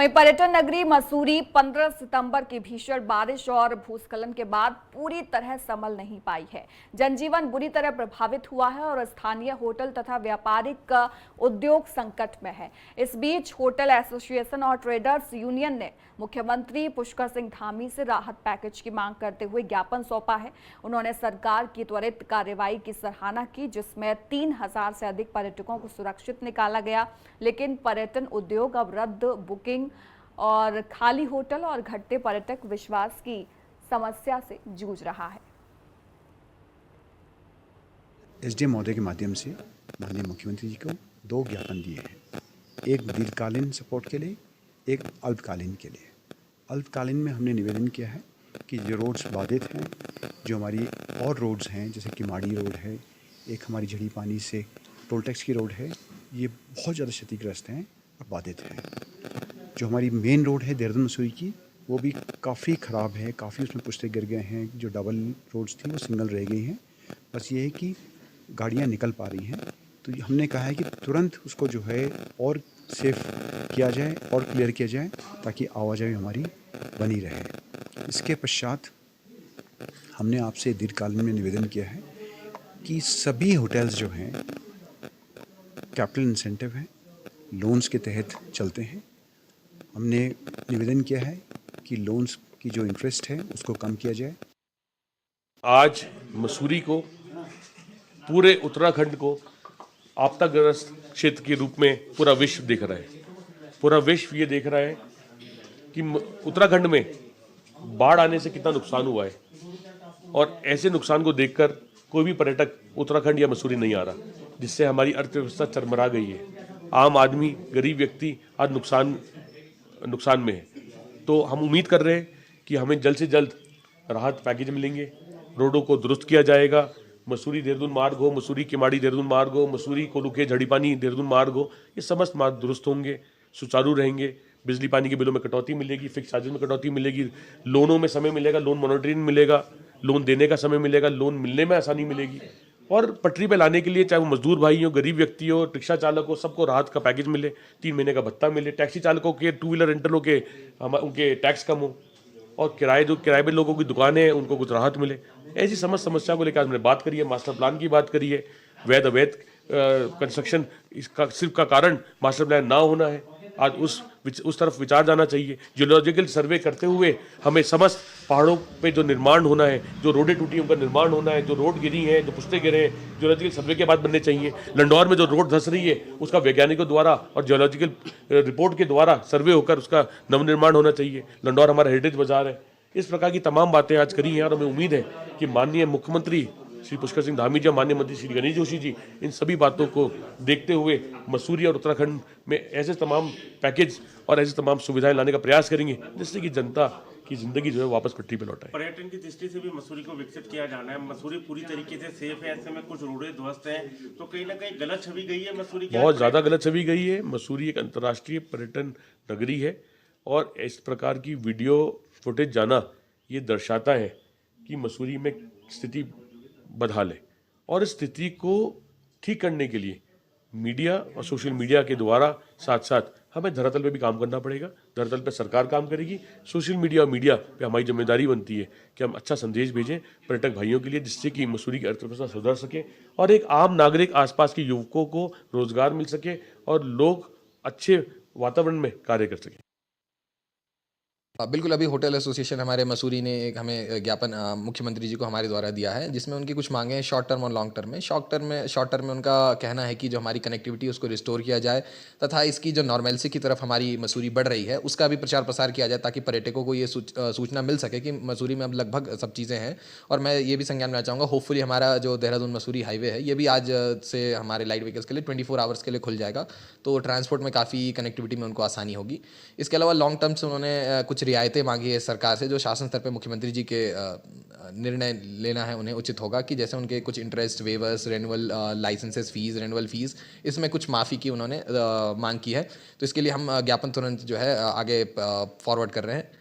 वहीं पर्यटन नगरी मसूरी 15 सितंबर की भीषण बारिश और भूस्खलन के बाद पूरी तरह संभल नहीं पाई है। जनजीवन बुरी तरह प्रभावित हुआ है और स्थानीय होटल तथा व्यापारिक उद्योग संकट में है। इस बीच होटल एसोसिएशन और ट्रेडर्स यूनियन ने मुख्यमंत्री पुष्कर सिंह धामी से राहत पैकेज की मांग करते हुए ज्ञापन सौंपा है। उन्होंने सरकार की त्वरित कार्रवाई की सराहना की, जिसमें 3000 से अधिक पर्यटकों को सुरक्षित निकाला गया। लेकिन पर्यटन उद्योग अब रद्द बुकिंग और खाली होटल और घटते पर्यटक विश्वास की समस्या से जूझ रहा है। एसडीएम महोदय के माध्यम से माननीय मुख्यमंत्री जी को 2 ज्ञापन दिए हैं, एक दीर्घकालीन सपोर्ट के लिए, एक अल्पकालीन के लिए। अल्पकालीन में हमने निवेदन किया है कि जो रोड्स बाधित हैं, जो हमारी और रोड्स हैं जैसे कि माड़ी रोड है, एक हमारी झड़ी पानी से टोल टैक्स की रोड है, ये बहुत ज़्यादा क्षतिग्रस्त हैं और बाधित हैं। जो हमारी मेन रोड है देहरादून मसूरी की, वो भी काफ़ी ख़राब है, काफ़ी उसमें पुश्ते गिर गए हैं। जो डबल रोड्स थी वो सिंगल रह गई हैं। बस ये है कि गाड़ियाँ निकल पा रही हैं, तो हमने कहा है कि तुरंत उसको जो है और सेफ किया जाए और क्लियर किया जाए ताकि आवाजाही हमारी बनी रहे। इसके पश्चात हमने आपसे दीर्घकालीन में निवेदन किया है कि सभी होटल्स जो हैं कैपिटल इंसेंटिव हैं, लोन्स के तहत चलते हैं। हमने निवेदन किया है कि लोन्स की जो इंटरेस्ट है उसको कम किया जाए। आज मसूरी को, पूरे उत्तराखंड को आपदाग्रस्त क्षेत्र के रूप में पूरा विश्व देख रहा है। पूरा विश्व ये देख रहा है कि उत्तराखंड में बाढ़ आने से कितना नुकसान हुआ है, और ऐसे नुकसान को देखकर कोई भी पर्यटक उत्तराखंड या मसूरी नहीं आ रहा, जिससे हमारी अर्थव्यवस्था चरमरा गई है। आम आदमी, गरीब व्यक्ति आज नुकसान में है। तो हम उम्मीद कर रहे हैं कि हमें जल्द से जल्द राहत पैकेज मिलेंगे, रोडों को दुरुस्त किया जाएगा। मसूरी देहरादून मार्ग हो, मसूरी किमाड़ी देहरादून मार्ग हो, मसूरी कोलुके झड़ीपानी देहरादून मार्ग हो, ये समस्त मार्ग दुरुस्त होंगे, सुचारू रहेंगे। बिजली पानी के बिलों में कटौती मिलेगी, फिक्स चार्जेस में कटौती मिलेगी, लोनों में समय मिलेगा, लोन मॉनिटरिंग मिलेगा, लोन देने का समय मिलेगा, लोन मिलने में आसानी मिलेगी। और पटरी पे लाने के लिए चाहे वो मजदूर भाई हो, गरीब व्यक्ति हो, रिक्शा चालक हो, सबको राहत का पैकेज मिले, 3 महीने का भत्ता मिले। टैक्सी चालकों के, 2 व्हीलर रेंटलों के उनके टैक्स कम हो, और किराए पे लोगों की दुकानें हैं उनको कुछ राहत मिले। ऐसी समस्त समस्या को लेकर हमने बात करी है, मास्टर प्लान की बात करी है। वैध अवैध कंस्ट्रक्शन इसका सिर्फ का कारण मास्टर प्लान ना होना है। आज उस तरफ विचार जाना चाहिए। जियोलॉजिकल सर्वे करते हुए हमें समस्त पहाड़ों पे जो निर्माण होना है, जो रोडें टूटी हैं उनका निर्माण होना है, जो रोड गिरी हैं, जो पुश्ते गिरे हैं, जियोलॉजिकल सर्वे के बाद बनने चाहिए। लंडौर में जो रोड धंस रही है उसका वैज्ञानिकों द्वारा और जियोलॉजिकल रिपोर्ट के द्वारा सर्वे होकर उसका नवनिर्माण होना चाहिए। लंडौर हमारा हेरिटेज बाजार है। इस प्रकार की तमाम बातें आज करी हैं, और हमें उम्मीद है कि माननीय मुख्यमंत्री श्री पुष्कर सिंह धामी जी और माननीय मंत्री श्री गणेश जोशी जी इन सभी बातों को देखते हुए मसूरी और उत्तराखंड में ऐसे तमाम पैकेज और ऐसी तमाम सुविधाएं लाने का प्रयास करेंगे, जिससे कि जनता की जिंदगी जो है वापस पटरी पर लौटाए। पर्यटन की दृष्टि से भी मसूरी को विकसित किया जाना है। मसूरी पूरी तरीके से सेफ है, ऐसे में कुछ रोडें ध्वस्त हैं, तो कहीं ना कहीं गलत छवि गई है मसूरी की। बहुत ज़्यादा गलत छवि गई है। मसूरी एक अंतर्राष्ट्रीय पर्यटन नगरी है, और इस प्रकार की वीडियो फुटेज जाना ये दर्शाता है कि मसूरी में स्थिति बदहाल है। और इस स्थिति को ठीक करने के लिए मीडिया और सोशल मीडिया के द्वारा साथ साथ हमें धरातल पे भी काम करना पड़ेगा। धरातल पे सरकार काम करेगी, सोशल मीडिया और मीडिया पे हमारी जिम्मेदारी बनती है कि हम अच्छा संदेश भेजें पर्यटक भाइयों के लिए, जिससे कि मसूरी की अर्थव्यवस्था सुधर सके और एक आम नागरिक, आसपास के युवकों को रोजगार मिल सके और लोग अच्छे वातावरण में कार्य कर सकें। बिल्कुल, अभी होटल एसोसिएशन हमारे मसूरी ने एक हमें ज्ञापन मुख्यमंत्री जी को हमारे द्वारा दिया है, जिसमें उनकी कुछ मांगे हैं शॉर्ट टर्म और लॉन्ग टर्म में। शॉर्ट टर्म में उनका कहना है कि जो हमारी कनेक्टिविटी उसको रिस्टोर किया जाए, तथा इसकी जो नॉर्मलसी की तरफ हमारी मसूरी बढ़ रही है उसका भी प्रचार प्रसार किया जाए, ताकि पर्यटकों को ये सूचना मिल सके कि मसूरी में अब लगभग सब चीज़ें हैं। और मैं ये भी संज्ञान में चाहूँगा, होपफुली हमारा जो देहरादून मसूरी हाईवे है ये भी आज से हमारे लाइट व्हीकल्स के लिए 24 आवर्स के लिए खुल जाएगा, तो ट्रांसपोर्ट में काफ़ी कनेक्टिविटी में उनको आसानी होगी। इसके अलावा लॉन्ग टर्म से उन्होंने कुछ रियायतें मांगी है सरकार से, जो शासन स्तर पे मुख्यमंत्री जी के निर्णय लेना है उन्हें उचित होगा, कि जैसे उनके कुछ interest waivers, renewal licences fees, renewal fees, इसमें कुछ माफ़ी की उन्होंने मांग की है। तो इसके लिए हम ज्ञापन तुरंत जो है आगे फॉरवर्ड कर रहे हैं।